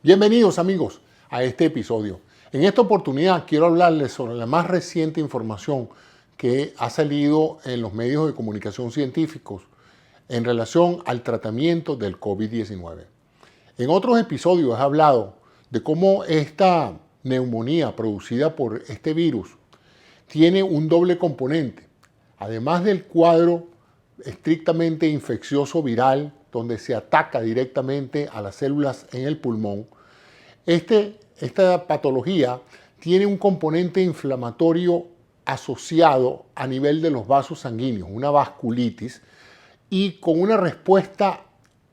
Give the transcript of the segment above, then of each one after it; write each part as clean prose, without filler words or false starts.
Bienvenidos amigos a este episodio. En esta oportunidad quiero hablarles sobre la más reciente información que ha salido en los medios de comunicación científicos en relación al tratamiento del COVID-19. En otros episodios he hablado de cómo esta neumonía producida por este virus tiene un doble componente. Además del cuadro estrictamente infeccioso viral, donde se ataca directamente a las células en el pulmón, esta patología tiene un componente inflamatorio asociado a nivel de los vasos sanguíneos, una vasculitis, y con una respuesta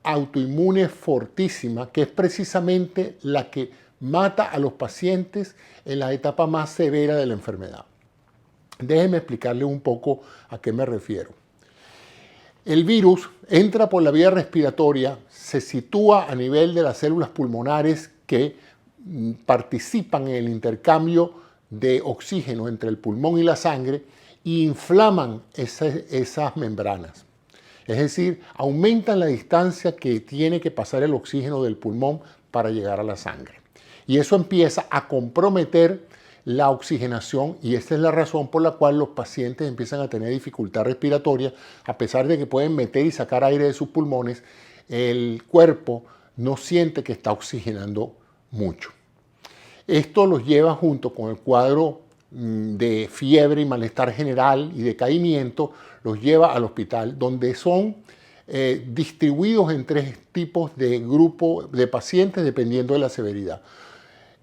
autoinmune fortísima, que es precisamente la que mata a los pacientes en la etapa más severa de la enfermedad. Déjenme explicarles un poco a qué me refiero. El virus entra por la vía respiratoria, se sitúa a nivel de las células pulmonares que participan en el intercambio de oxígeno entre el pulmón y la sangre e inflaman esas membranas. Es decir, aumentan la distancia que tiene que pasar el oxígeno del pulmón para llegar a la sangre. Y eso empieza a comprometer la oxigenación, y esta es la razón por la cual los pacientes empiezan a tener dificultad respiratoria. A pesar de que pueden meter y sacar aire de sus pulmones, el cuerpo no siente que está oxigenando mucho. Esto los lleva, junto con el cuadro de fiebre y malestar general y decaimiento, los lleva al hospital, donde son distribuidos en tres tipos de grupos de pacientes dependiendo de la severidad.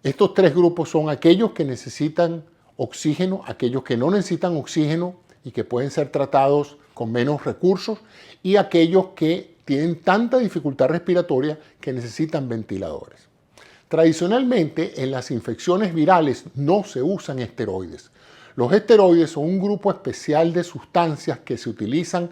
Estos tres grupos son aquellos que necesitan oxígeno, aquellos que no necesitan oxígeno y que pueden ser tratados con menos recursos, y aquellos que tienen tanta dificultad respiratoria que necesitan ventiladores. Tradicionalmente, en las infecciones virales no se usan esteroides. Los esteroides son un grupo especial de sustancias que se utilizan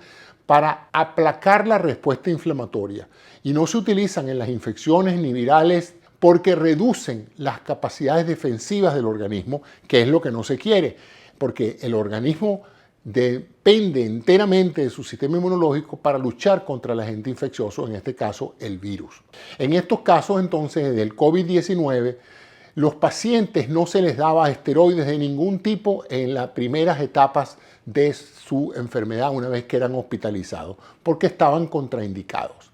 para aplacar la respuesta inflamatoria y no se utilizan en las infecciones ni virales porque reducen las capacidades defensivas del organismo, que es lo que no se quiere, porque el organismo depende enteramente de su sistema inmunológico para luchar contra el agente infeccioso, en este caso el virus. En estos casos entonces del COVID-19, los pacientes no se les daba esteroides de ningún tipo en las primeras etapas de su enfermedad una vez que eran hospitalizados, porque estaban contraindicados.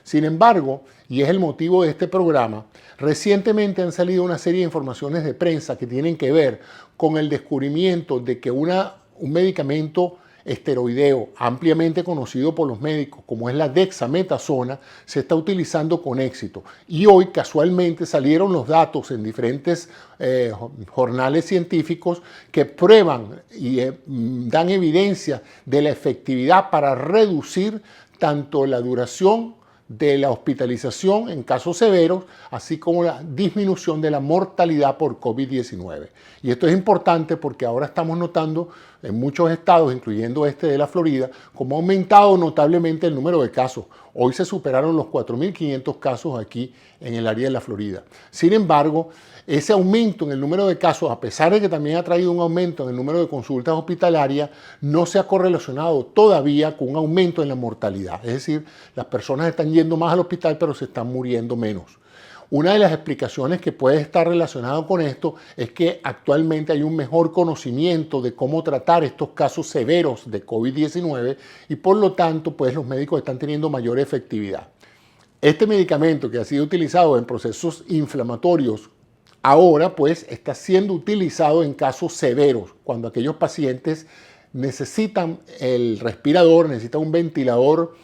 Sin embargo, y es el motivo de este programa, recientemente han salido una serie de informaciones de prensa que tienen que ver con el descubrimiento de que un medicamento esteroideo ampliamente conocido por los médicos, como es la dexametasona, se está utilizando con éxito. Y hoy casualmente salieron los datos en diferentes jornales científicos que prueban y dan evidencia de la efectividad para reducir tanto la duración de la hospitalización en casos severos, así como la disminución de la mortalidad por COVID-19. Y esto es importante porque ahora estamos notando en muchos estados, incluyendo este de la Florida, cómo ha aumentado notablemente el número de casos. Hoy se superaron los 4.500 casos aquí en el área de la Florida. Sin embargo, ese aumento en el número de casos, a pesar de que también ha traído un aumento en el número de consultas hospitalarias, no se ha correlacionado todavía con un aumento en la mortalidad. Es decir, las personas están yendo más al hospital, pero se están muriendo menos. Una de las explicaciones que puede estar relacionado con esto es que actualmente hay un mejor conocimiento de cómo tratar estos casos severos de COVID-19 y por lo tanto, pues los médicos están teniendo mayor efectividad. Este medicamento, que ha sido utilizado en procesos inflamatorios, ahora pues está siendo utilizado en casos severos, cuando aquellos pacientes necesitan el respirador, necesitan un ventilador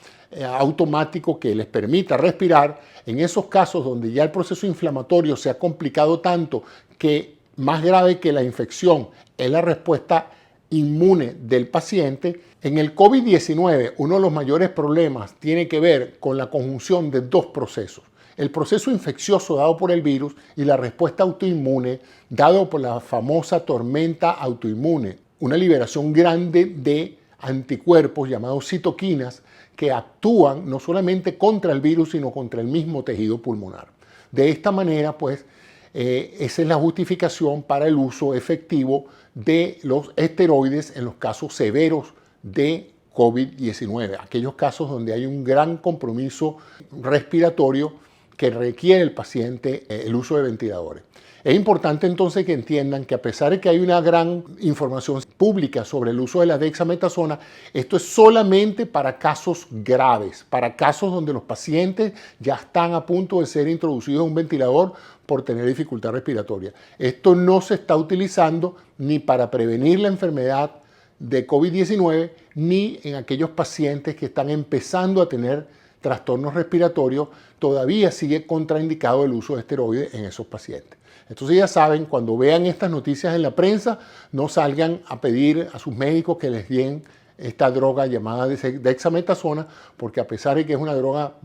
automático que les permita respirar. En esos casos donde ya el proceso inflamatorio se ha complicado tanto que más grave que la infección es la respuesta inmune del paciente. En el COVID-19, uno de los mayores problemas tiene que ver con la conjunción de dos procesos: el proceso infeccioso dado por el virus y la respuesta autoinmune dado por la famosa tormenta autoinmune, una liberación grande de anticuerpos llamados citoquinas que actúan no solamente contra el virus, sino contra el mismo tejido pulmonar. De esta manera, pues, esa es la justificación para el uso efectivo de los esteroides en los casos severos de COVID-19, aquellos casos donde hay un gran compromiso respiratorio que requiere el paciente el uso de ventiladores. Es importante entonces que entiendan que a pesar de que hay una gran información pública sobre el uso de la dexametasona, esto es solamente para casos graves, para casos donde los pacientes ya están a punto de ser introducidos a un ventilador por tener dificultad respiratoria. Esto no se está utilizando ni para prevenir la enfermedad de COVID-19 ni en aquellos pacientes que están empezando a tener trastornos respiratorios. Todavía sigue contraindicado el uso de esteroides en esos pacientes. Entonces ya saben, cuando vean estas noticias en la prensa, no salgan a pedir a sus médicos que les den esta droga llamada dexametasona, porque a pesar de que es una droga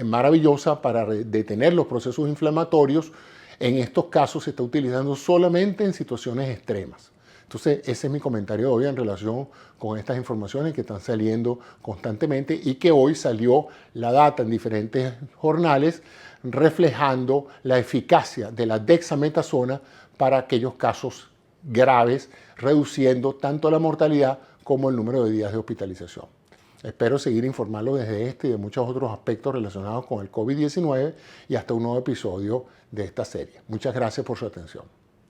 maravillosa para detener los procesos inflamatorios, en estos casos se está utilizando solamente en situaciones extremas. Entonces, ese es mi comentario de hoy en relación con estas informaciones que están saliendo constantemente y que hoy salió la data en diferentes jornales reflejando la eficacia de la dexametasona para aquellos casos graves, reduciendo tanto la mortalidad como el número de días de hospitalización. Espero seguir informándolo desde este y de muchos otros aspectos relacionados con el COVID-19 y hasta un nuevo episodio de esta serie. Muchas gracias por su atención.